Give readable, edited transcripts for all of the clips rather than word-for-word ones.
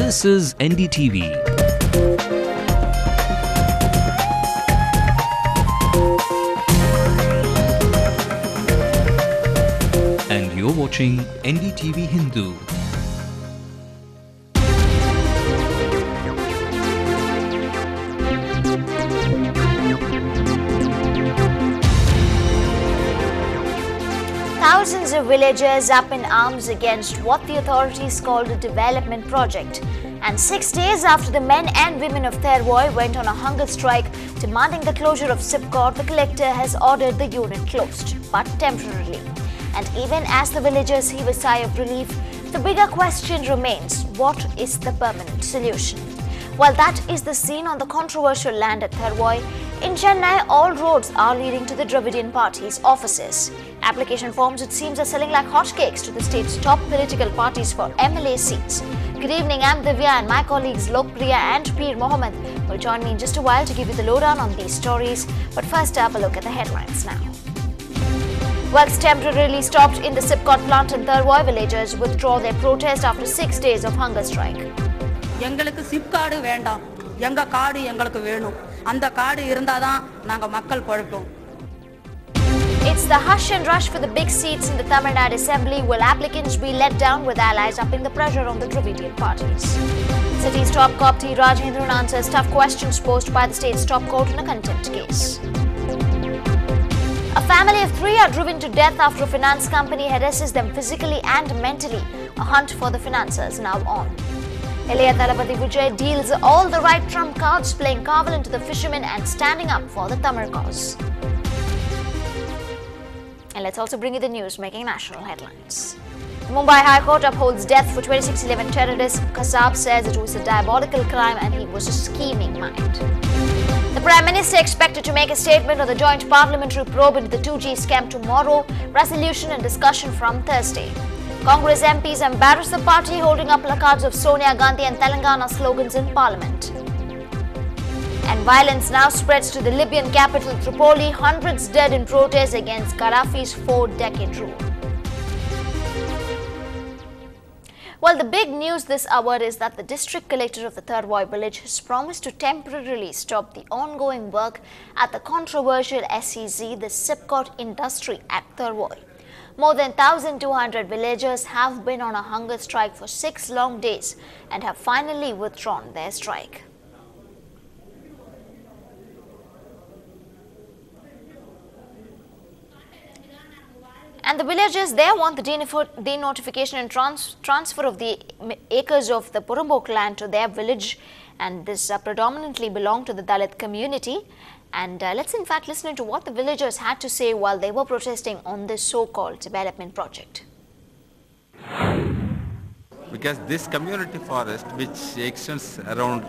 This is NDTV. And you're watching NDTV Hindu. Thousands of villagers up in arms against what the authorities called a development project. And 6 days after the men and women of Thervoy went on a hunger strike demanding the closure of SIPCOT, the collector has ordered the unit closed, but temporarily. And even as the villagers heave a sigh of relief, the bigger question remains: what is the permanent solution? Well, that is the scene on the controversial land at Thervoy. In Chennai, all roads are leading to the Dravidian Party's offices. Application forms, it seems, are selling like hotcakes to the state's top political parties for MLA seats. Good evening, I'm Divya, and my colleagues Lokpriya and Peer Mohammed will join me in just a while to give you the lowdown on these stories. But first up, a look at the headlines now. Works temporarily stopped in the SIPCOT plant in Thervoy. Villagers withdraw their protest after 6 days of hunger strike. எங்களுக்கு chip card வேண்டாம், எங்க card எங்களுக்கு வேணும். அந்த card இருந்தாதான் நாங்க மக்கள் பொழைப்போம். It's the hush and rush for the big seats in the Tamil Nadu Assembly. Will applicants be let down with allies upping the pressure on the Dravidian parties? City's top cop T. Rajendran answers tough questions posed by the state's top court in a contempt case. A family of 3 are driven to death after a finance company harasses them physically and mentally. A hunt for the financiers now on. Ilayya Thalapathy Vijay deals all the right trump cards, playing Kaval into the fishermen and standing up for the Tamil cause. And let's also bring you the news making national headlines. The Mumbai High Court upholds death for 2611 terrorist. Kasab says it was a diabolical crime and he was a scheming mind. The Prime Minister expected to make a statement on the joint parliamentary probe into the 2G scam tomorrow. Resolution and discussion from Thursday. Congress MPs embarrass the party, holding up placards of Sonia Gandhi and Telangana slogans in parliament. And violence now spreads to the Libyan capital Tripoli, hundreds dead in protests against Gaddafi's 4-decade rule. Well, the big news this hour is that the district collector of the Thervoy village has promised to temporarily stop the ongoing work at the controversial SEZ, the SIPCOT industry at Thervoy. More than 1,200 villagers have been on a hunger strike for 6 long days and have finally withdrawn their strike. And the villagers there want the denotification and transfer of the acres of the Purumbok land to their village, and this predominantly belong to the Dalit community. And let's in fact listen to what the villagers had to say while they were protesting on this so-called development project. Because this community forest, which extends around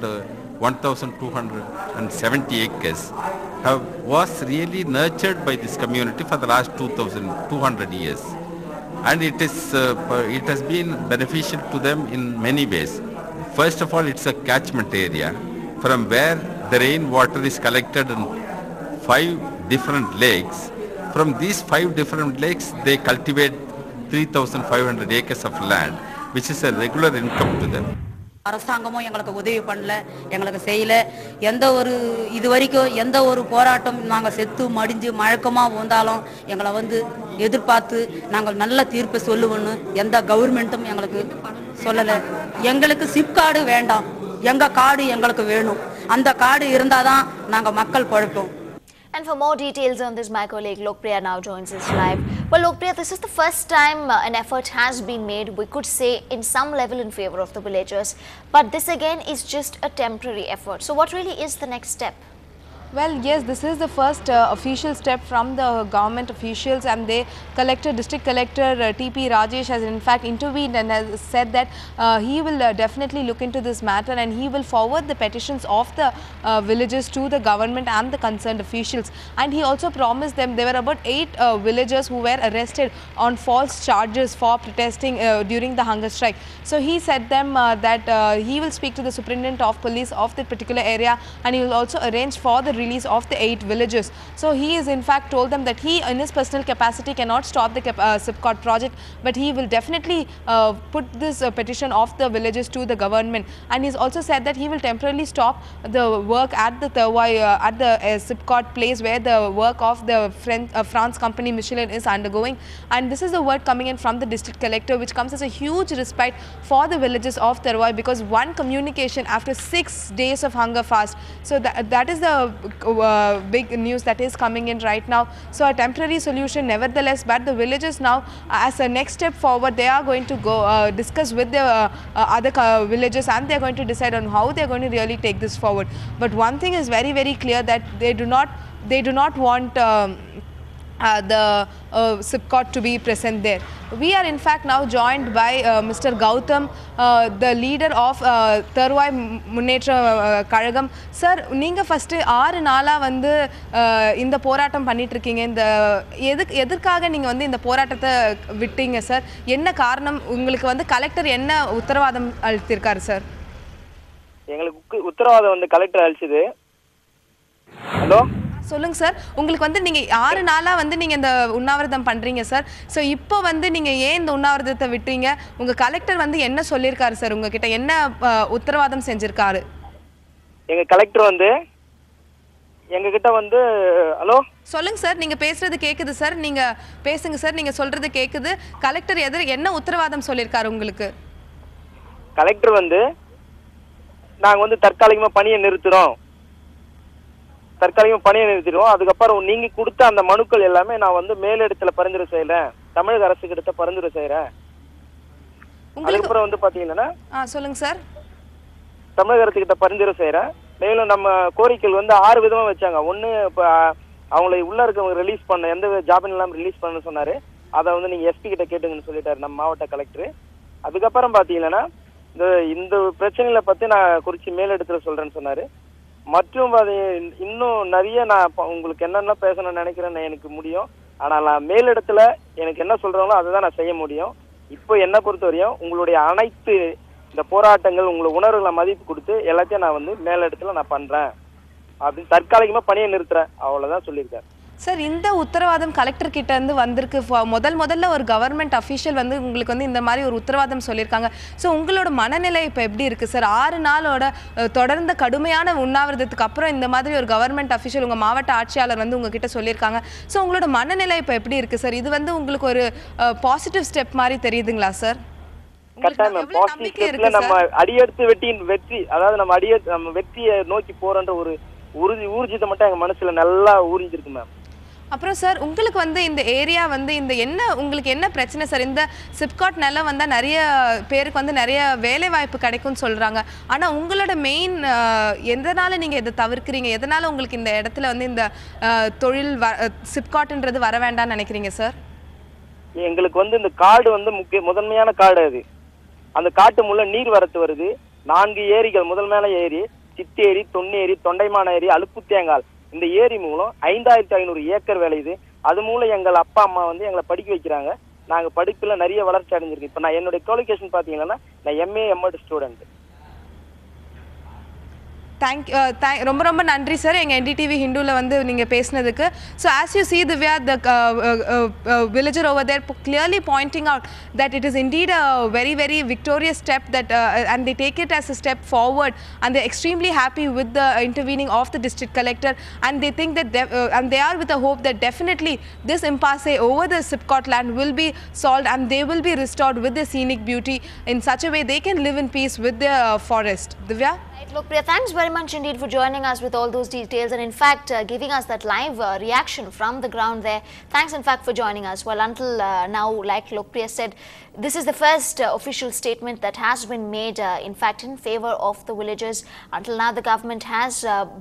1,270 acres, was really nurtured by this community for the last 2,200 years. And it has been beneficial to them in many ways. First of all, it's a catchment area from where the rainwater is collected in 5 different lakes. From these 5 different lakes, they cultivate 3,500 acres of land, which is a regular income to them. அரசாங்கமும் எங்களுக்கு உதவி பண்ணல, எங்களுக்கு செய்யல. எந்த ஒரு இதுவரைக்கும் எந்த ஒரு போராட்டம் நாங்க செத்து மடிஞ்சு மழக்கமா வந்தாலும் எங்களை வந்து எதிர்பார்த்து நாங்கள் நல்ல தீர்ப்பு சொல்லுவோம்னு எந்த கவர்மெண்ட்டும் எங்களுக்கு சொல்லல. எங்களுக்கு சிப் கார்டு வேண்டாம், எங்க கார்டு எங்களுக்கு வேணும். அந்த கார்டு இருந்தாதான் நாங்க மக்கள் பொழைப்போம். And for more details on this, my colleague Lokpriya now joins us live. Well, Lokpriya, this is the first time an effort has been made, we could say, in some level in favor of the villagers. But this again is just a temporary effort. So what really is the next step? Well, yes, this is the first official step from the government officials, and District Collector T.P. Rajesh has in fact intervened and has said that he will definitely look into this matter and he will forward the petitions of the villagers to the government and the concerned officials. And he also promised them, there were about 8 villagers who were arrested on false charges for protesting during the hunger strike. So he said them that he will speak to the superintendent of police of that particular area, and he will also arrange for the release of the 8 villages. So he is in fact told them that he in his personal capacity cannot stop the SIPCOT project, but he will definitely put this petition of the villages to the government. And he's also said that he will temporarily stop the work at the Thervoy, at the SIPCOT place where the work of the France company Michelin is undergoing. And this is the word coming in from the district collector, which comes as a huge respite for the villages of Thervoy, because one communication after 6 days of hunger fast. So that is the big news that is coming in right now. So a temporary solution nevertheless, but the villages now as a next step forward, they are going to go discuss with the other villages, and they are going to decide on how they are going to really take this forward. But one thing is very, very clear, that they do not want the SIPCOT to be present there. We are in fact now joined by Mr. Gautam, the leader of Thervoy Munnetra Kazhagam. Sir, நீங்க first 6 நாளா வந்து இந்த போராட்டம் பண்ணிட்டு இருக்கீங்க. இந்த எதற்காக நீங்க வந்து இந்த போராட்டத்தை விட்டீங்க சார்? என்ன காரணம்? உங்களுக்கு வந்து கலெக்டர் என்ன உத்தரவாதம் அளித்திருக்காரு சார்? எங்களுக்கு உத்தரவாதம் வந்து கலெக்டர் அளிச்சது. ஹலோ சொல்லுங்க சார், உங்களுக்கு வந்து நீங்க 6 நாளா வந்து நீங்க இந்த உண்ணாவிரதம் பண்றீங்க சார். சோ இப்போ வந்து நீங்க ஏன் இந்த உண்ணாவிரதத்தை விட்டீங்க? உங்க கலெக்டர் வந்து என்ன சொல்லிருக்காரு சார்? உங்ககிட்ட என்ன உத்தரவாதம் செஞ்சிருக்காரு? எங்க கலெக்டர் வந்து எங்க கிட்ட வந்து ஹலோ சொல்லுங்க சார், நீங்க பேசுறது கேக்குது சார். நீங்க பேசுங்க சார், நீங்க சொல்றது கேக்குது. கலெக்டர் என்ன உத்தரவாதம் சொல்லிருக்காரு உங்களுக்கு? கலெக்டர் வந்து நாங்க வந்து தற்காலிகமா பணியை நிறுத்துறோம். அதுக்கப்புறம் நீங்க கொடுத்த அந்த மனுக்கள் எல்லாமே நான் வந்து மேலிடத்துல பரிந்துரை செய்யறேன், தமிழக அரசு கிட்ட பரிந்துரை செய்யறேன். அதுக்கப்புறம் வந்து பாத்தீங்கன்னா சொல்லுங்க சார், தமிழக அரசு கிட்ட பரிந்துரை செய்யறேன். மேலும் நம்ம கோரிக்கைகள் வந்து 6 விதமா வச்சாங்க. ஒண்ணு, இப்ப அவங்களை உள்ள இருக்கவங்க ரிலீஸ் பண்ண, எந்த ஜாமீன் இல்லாம ரிலீஸ் பண்ண சொன்னாரு. அதை வந்து நீங்க எஸ்பி கிட்ட கேட்டுங்கன்னு சொல்லிட்டாரு நம்ம மாவட்ட கலெக்டர். அதுக்கப்புறம் பாத்தீங்கன்னா இந்த பிரச்சனைகளை பத்தி நான் குறிச்சு மேலிடத்துல சொல்றேன்னு சொன்னாரு. மற்றும் இன்னும் நிறைய நான் உங்களுக்கு என்னென்ன பேசணும்னு நினைக்கிறேன்னு எனக்கு முடியும். ஆனால் நான் மேலிடத்துல எனக்கு என்ன சொல்றாங்களோ அதை தான் நான் செய்ய முடியும். இப்போ என்ன பொறுத்தவரையும் உங்களுடைய அனைத்து இந்த போராட்டங்கள், உங்களை உணர்வுகளை மதிப்பு கொடுத்து எல்லாத்தையும் நான் வந்து மேலிடத்துல நான் பண்றேன் அப்படின்னு தற்காலிகமா பணியை நிறுத்துறேன், அவ்வளவுதான் சொல்லியிருக்காரு. சார், இந்த உத்தரவாதம் கலெக்டர் கிட்ட இருந்து வந்திருக்கு. முதல்ல ஒரு கவர்மெண்ட் அஃபீஷியல் வந்து உங்களுக்கு வந்து இந்த மாதிரி ஒரு உத்தரவாதம் சொல்லியிருக்காங்க. ஸோ உங்களோட மனநிலை இப்போ எப்படி இருக்கு சார்? 6 நாளோட தொடர்ந்த கடுமையான உண்ணாவிரதத்துக்கு அப்புறம் இந்த மாதிரி ஒரு கவர்மெண்ட் அஃபீஷியல் உங்க மாவட்ட ஆட்சியாளர் வந்து உங்ககிட்ட சொல்லியிருக்காங்க. ஸோ உங்களோட மனநிலை இப்போ எப்படி இருக்கு சார்? இது வந்து உங்களுக்கு ஒரு பாசிட்டிவ் ஸ்டெப் மாதிரி தெரியுதுங்களா சார்? நம்ம அடியெடுத்து வெற்றி, அதாவது நம்ம வெற்றியை நோக்கி போறன்ற ஒரு ஊர்ஜிதம் மட்டும் எங்க மனசுல நல்லா ஊறிஞ்சிருக்கு மேம். அப்புறம் சார், உங்களுக்கு வந்து இந்த ஏரியா வந்து உங்களுக்கு என்ன பிரச்சனை சார்? இந்த SIPCOT நிலம் வந்தால் நிறைய பேருக்கு வந்து நிறைய வேலை வாய்ப்பு கிடைக்கும்னு சொல்கிறாங்க. ஆனால் உங்களோட மெயின் எதனால் நீங்கள் இதை தவிர்க்கிறீங்க? எதனால் உங்களுக்கு இந்த இடத்துல வந்து இந்த தொழில் SIPCOTன்றது வர வேண்டாம்னு நினைக்கிறீங்க சார்? எங்களுக்கு வந்து இந்த காடு வந்து முதன்மையான காடு. அது அந்த காட்டு முள்ள நீர் வரத்து வருது. 4 ஏரிகள், முதன்மையான ஏரி சித்தேரி, தொன்னேரி, தொண்டைமான ஏரி, அலுப்புத்தேங்கால். இந்த ஏரி மூலம் 5500 ஏக்கர் விளையுது. அது மூலம் எங்கள் அப்பா அம்மா வந்து எங்களை படிக்க வைக்கிறாங்க. நாங்க படிப்புல நிறைய வளர்ச்சி அடைஞ்சிருக்கு. இப்ப நான் என்னுடைய குவாலிஃபிகேஷன் பாத்தீங்கன்னா நான் MA MEd ஸ்டூடெண்ட். ரொம்ப நன்றி சார், எங்க NDTV ஹிந்துல வந்து நீங்க பேசினதுக்கு. So as you see, Divya, the villager over there clearly pointing out that it is indeed a very, very victorious step that and they take it as a step forward, and they're extremely happy with the intervening of the district collector, and they think that and they are with the hope that definitely this impasse over the SIPCOT land will be solved and they will be restored with their scenic beauty in such a way they can live in peace with their forest. Divya? Lokpriya, thanks very much indeed for joining us with all those details and in fact giving us that live reaction from the ground there. Thanks in fact for joining us. Well, until now, like Lokpriya said, this is the first official statement that has been made in fact in favor of the villagers. Until now, the government has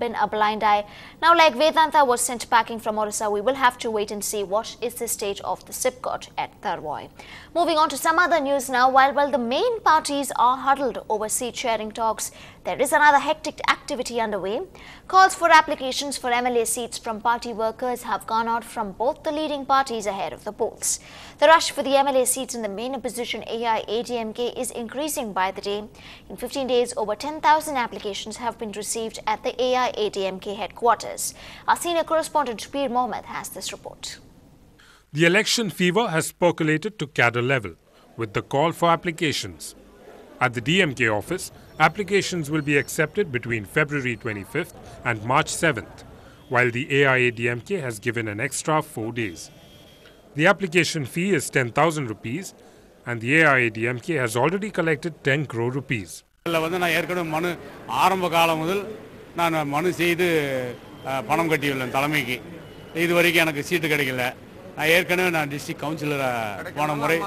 been a blind eye. Now, like Vedanta was sent packing from Orissa, we will have to wait and see what is the stage of the SIPCOT at Thervoy. Moving on to some other news now. While the main parties are huddled over seat sharing talks, there is another hectic activity underway. Calls for applications for MLA seats from party workers have gone out from both the leading parties ahead of the polls. The rush for the MLA seats in the main opposition AIADMK is increasing by the day. In 15 days, over 10,000 applications have been received at the AIADMK headquarters. Our senior correspondent Peer Mohammed has this report. The election fever has percolated to cadre level with the call for applications. At the DMK office, applications will be accepted between February 25th and March 7th, while the AIADMK has given an extra 4 days. The application fee is 10,000 rupees and the AIADMK has already collected 10 crore rupees. நான் ஏற்கனவே நான் district கவுன்சிலராக போன முறை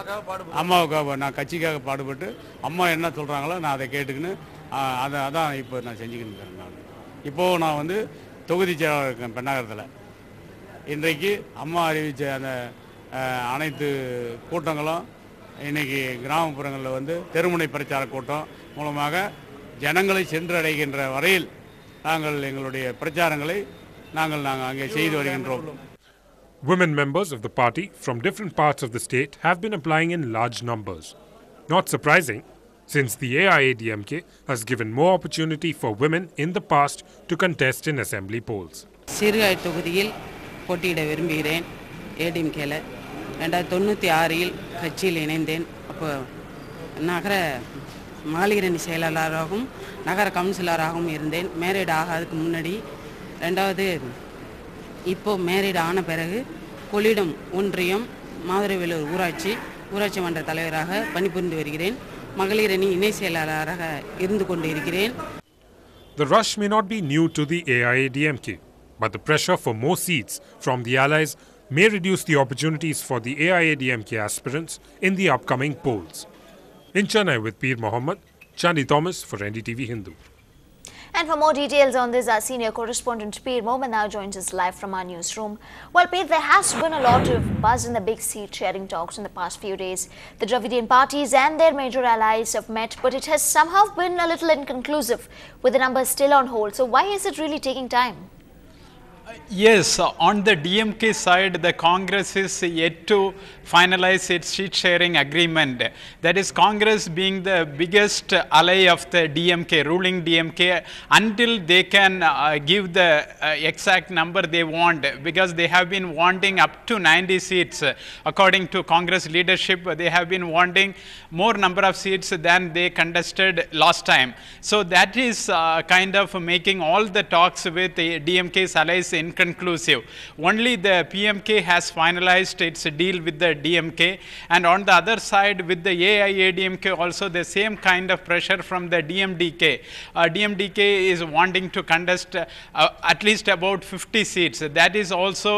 அம்மாவுக்காக நான் கட்சிக்காக பாடுபட்டு அம்மா என்ன சொல்கிறாங்களோ நான் அதை கேட்டுக்கின்னு அதான் இப்போ நான் செஞ்சுக்கின்னு இருக்கிறேன். நான் இப்போது நான் வந்து தொகுதி செயலாளர் இருக்கேன் பெண்ணாகரத்தில். இன்றைக்கு அம்மா அறிவித்த அந்த அனைத்து கூட்டங்களும் இன்றைக்கி கிராமப்புறங்களில் வந்து தெருமுனை பிரச்சார கூட்டம் மூலமாக ஜனங்களை சென்றடைகின்ற வரையில் நாங்கள் எங்களுடைய பிரச்சாரங்களை நாங்கள் அங்கே செய்து வருகின்றோம். Women members of the party from different parts of the state have been applying in large numbers. Not surprising, since the AIADMK has given more opportunity for women in the past to contest in assembly polls. சிறுகாய் தொகுதியில் போட்டியிட விரும்புகிறேன். ஏடிஎம்கேல 1996 கட்சியில் இணைந்தேன். அப்போ நகர மாளிகரணி செயலாளராகவும் நகர கவுன்சிலராகவும் இருந்தேன். Married ஆகாததுக்கு முன்னாடி. ரெண்டாவது இப்போ மேரிட் ஆன பிறகு கொள்ளிடம் ஒன்றியம் மாதுரைவேலூர் ஊராட்சி மன்ற தலைவராக பணிபுரிந்து வருகிறேன். மகளிரணி இணை செயலாளராக இருந்து கொண்டிருக்கிறேன். The rush may not be new to the AIADMK, but the pressure for more seats from the allies may reduce the opportunities for the AIADMK aspirants in the upcoming polls. In Chennai with Peer Mohammed, Chandi Thomas for NDTV Hindu. And for more details on this, our senior correspondent Peer Mohammed now joins us live from our newsroom. Well, Peer, there has been a lot of buzz in the big seat-sharing talks in the past few days. The Dravidian parties and their major allies have met, but it has somehow been a little inconclusive, with the numbers still on hold. So why is it really taking time? Yes, on the DMK side, the Congress is yet to finalize its seat-sharing agreement. That is, Congress being the biggest ally of the DMK, ruling DMK, until they can give the exact number they want, because they have been wanting up to 90 seats. According to Congress leadership, they have been wanting more number of seats than they contested last time. So that is kind of making all the talks with the DMK's allies inconclusive. Only the PMK has finalized its deal with the DMK, and on the other side with the AIADMK also the same kind of pressure from the DMDK. DMDK is wanting to contest at least about 50 seats. That is also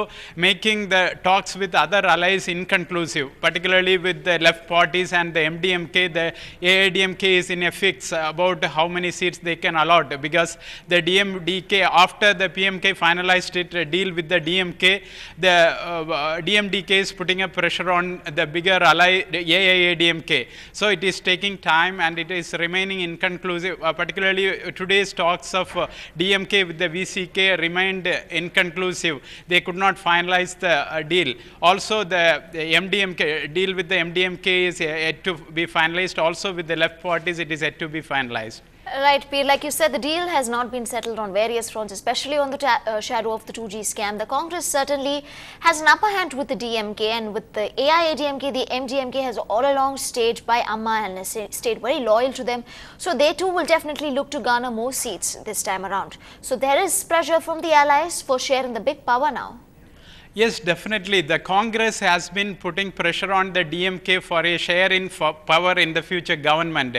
making the talks with other allies inconclusive, particularly with the left parties and the MDMK. The AIADMK is in a fix about how many seats they can allot, because the DMDK, after the PMK finalized it deal with the DMK, the DMDK is putting a pressure on the bigger ally, the AIADMK. So it is taking time and it is remaining inconclusive. Particularly today's talks of DMK with the VCK remained inconclusive. They could not finalize the deal. Also the MDMK deal with the MDMK is yet to be finalized. Also with the left parties it is yet to be finalized. Right, Peer, like you said, the deal has not been settled on various fronts, especially on the shadow of the 2G scam. The Congress certainly has an upper hand with the DMK, and with the AIADMK, the MDMK has all along stayed by Amma and has stayed very loyal to them. So they too will definitely look to garner more seats this time around. So there is pressure from the allies for sharing the big power now. Yes, definitely. The Congress has been putting pressure on the DMK for a share in power in the future government.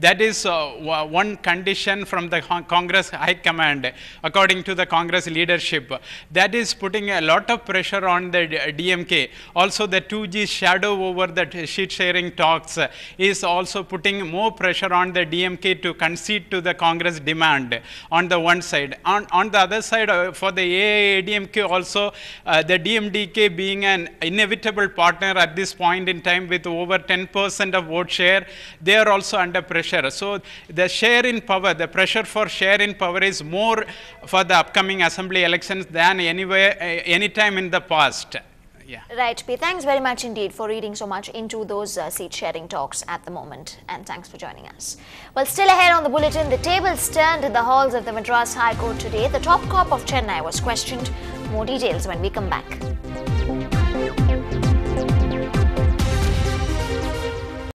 That is one condition from the Congress High Command, according to the Congress leadership. That is putting a lot of pressure on the DMK. Also, the 2G shadow over the seat sharing talks is also putting more pressure on the DMK to concede to the Congress demand on the one side. On the other side, for the AIADMK also, the DMDK being an inevitable partner at this point in time with over 10% of vote share, they are also under pressure. So the share in power, the pressure for share in power is more for the upcoming assembly elections than any time in the past. Yeah. Right, P. Thanks very much indeed for reading so much into those seat sharing talks at the moment, and thanks for joining us. Well, still ahead on the bulletin, the tables turned in the halls of the Madras High Court today. The top cop of Chennai was questioned. More details when we come back.